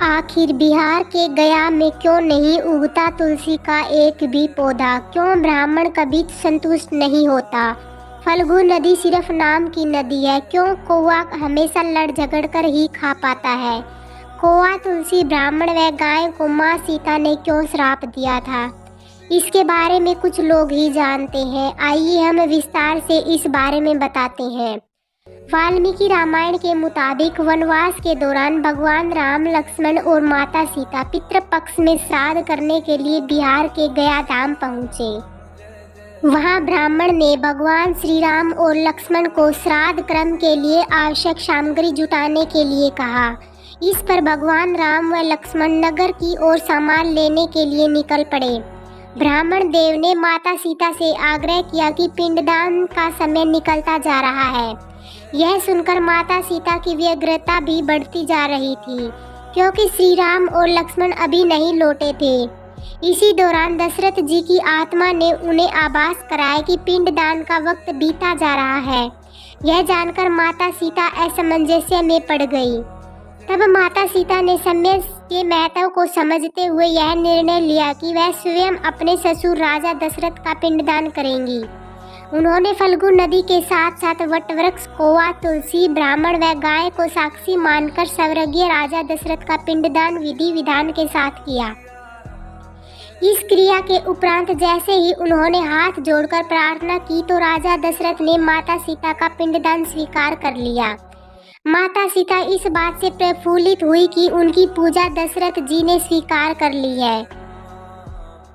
आखिर बिहार के गया में क्यों नहीं उगता तुलसी का एक भी पौधा? क्यों ब्राह्मण कभी संतुष्ट नहीं होता? फल्गु नदी सिर्फ नाम की नदी है। क्यों कौवा हमेशा लड़ झगड़ कर ही खा पाता है? कौवा, तुलसी, ब्राह्मण व गाय को माँ सीता ने क्यों श्राप दिया था? इसके बारे में कुछ लोग ही जानते हैं। आइए हम विस्तार से इस बारे में बताते हैं। वाल्मीकि रामायण के मुताबिक वनवास के दौरान भगवान राम, लक्ष्मण और माता सीता पितृपक्ष में श्राद्ध करने के लिए बिहार के गया धाम पहुँचे। वहां ब्राह्मण ने भगवान श्री राम और लक्ष्मण को श्राद्ध कर्म के लिए आवश्यक सामग्री जुटाने के लिए कहा। इस पर भगवान राम व लक्ष्मण नगर की ओर सामान लेने के लिए निकल पड़े। ब्राह्मण देव ने माता सीता से आग्रह किया कि पिंडदान का समय निकलता जा रहा है। यह सुनकर माता सीता की व्यग्रता भी बढ़ती जा रही थी, क्योंकि श्री राम और लक्ष्मण अभी नहीं लौटे थे। इसी दौरान दशरथ जी की आत्मा ने उन्हें आभास कराया कि पिंडदान का वक्त बीता जा रहा है। यह जानकर माता सीता असमंजस्य में पड़ गई। तब माता सीता ने समय के महत्व को समझते हुए यह निर्णय लिया कि वह स्वयं अपने ससुर राजा दशरथ का पिंडदान करेंगी। उन्होंने फल्गु नदी के साथ साथ वटवृक्ष, कौवा, तुलसी, ब्राह्मण व गाय को साक्षी मानकर स्वर्गीय राजा दशरथ का पिंडदान विधि विधान के साथ किया। इस क्रिया के उपरांत जैसे ही उन्होंने हाथ जोड़कर प्रार्थना की तो राजा दशरथ ने माता सीता का पिंडदान स्वीकार कर लिया। माता सीता इस बात से प्रफुल्लित हुई कि उनकी पूजा दशरथ जी ने स्वीकार कर ली है।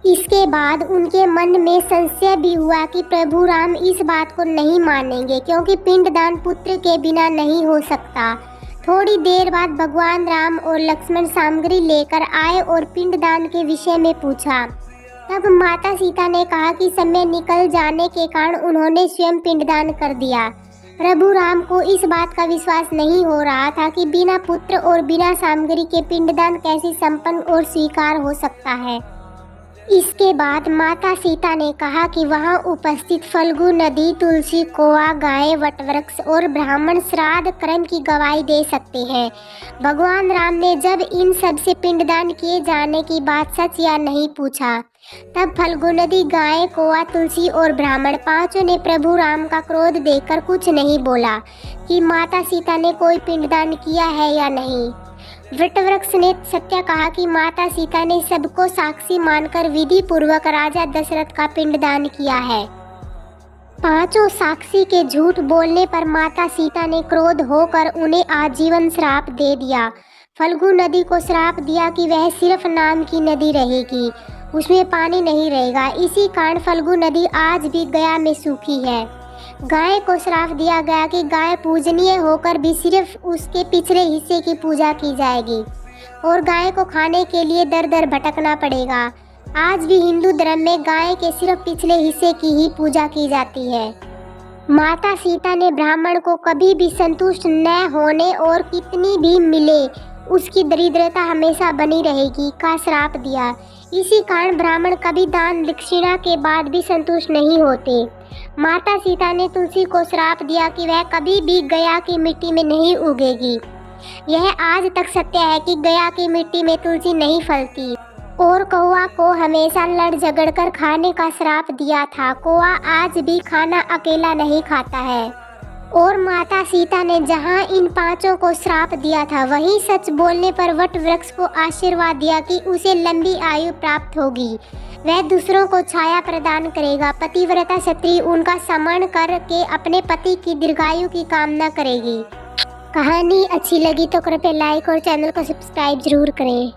इसके बाद उनके मन में संशय भी हुआ कि प्रभु राम इस बात को नहीं मानेंगे, क्योंकि पिंडदान पुत्र के बिना नहीं हो सकता। थोड़ी देर बाद भगवान राम और लक्ष्मण सामग्री लेकर आए और पिंडदान के विषय में पूछा। तब माता सीता ने कहा कि समय निकल जाने के कारण उन्होंने स्वयं पिंडदान कर दिया। प्रभु राम को इस बात का विश्वास नहीं हो रहा था कि बिना पुत्र और बिना सामग्री के पिंडदान कैसे संपन्न और स्वीकार हो सकता है। इसके बाद माता सीता ने कहा कि वहां उपस्थित फल्गु नदी, तुलसी, कौवा, गाय, वटवृक्ष और ब्राह्मण श्राद्ध कर्म की गवाही दे सकते हैं। भगवान राम ने जब इन सब से पिंडदान किए जाने की बात सच या नहीं पूछा, तब फल्गु नदी, गाय, कौवा, तुलसी और ब्राह्मण पांचों ने प्रभु राम का क्रोध देखकर कुछ नहीं बोला कि माता सीता ने कोई पिंडदान किया है या नहीं। वटवृक्ष ने सत्य कहा कि माता सीता ने सबको साक्षी मानकर विधि पूर्वक राजा दशरथ का पिंडदान किया है। पांचों साक्षी के झूठ बोलने पर माता सीता ने क्रोध होकर उन्हें आजीवन श्राप दे दिया। फल्गु नदी को श्राप दिया कि वह सिर्फ नाम की नदी रहेगी, उसमें पानी नहीं रहेगा। इसी कारण फल्गु नदी आज भी गया में सूखी है। गाय को श्राप दिया गया कि गाय पूजनीय होकर भी सिर्फ उसके पिछले हिस्से की पूजा की जाएगी और गाय को खाने के लिए दर दर भटकना पड़ेगा। आज भी हिंदू धर्म में गाय के सिर्फ पिछले हिस्से की ही पूजा की जाती है। माता सीता ने ब्राह्मण को कभी भी संतुष्ट न होने और कितनी भी मिले उसकी दरिद्रता हमेशा बनी रहेगी का श्राप दिया। इसी कारण ब्राह्मण कभी दान दक्षिणा के बाद भी संतुष्ट नहीं होते। माता सीता ने तुलसी को श्राप दिया कि वह कभी भी गया की मिट्टी में नहीं उगेगी। यह आज तक सत्य है कि गया की मिट्टी में तुलसी नहीं फलती। और कौवा को हमेशा लड़ झगड़ कर खाने का श्राप दिया था। कौवा आज भी खाना अकेला नहीं खाता है। और माता सीता ने जहां इन पांचों को श्राप दिया था, वहीं सच बोलने पर वट वृक्ष को आशीर्वाद दिया कि उसे लंबी आयु प्राप्त होगी, वह दूसरों को छाया प्रदान करेगा। पतिव्रता स्त्री उनका सम्मान करके अपने पति की दीर्घायु की कामना करेगी। कहानी अच्छी लगी तो कृपया लाइक और चैनल को सब्सक्राइब जरूर करें।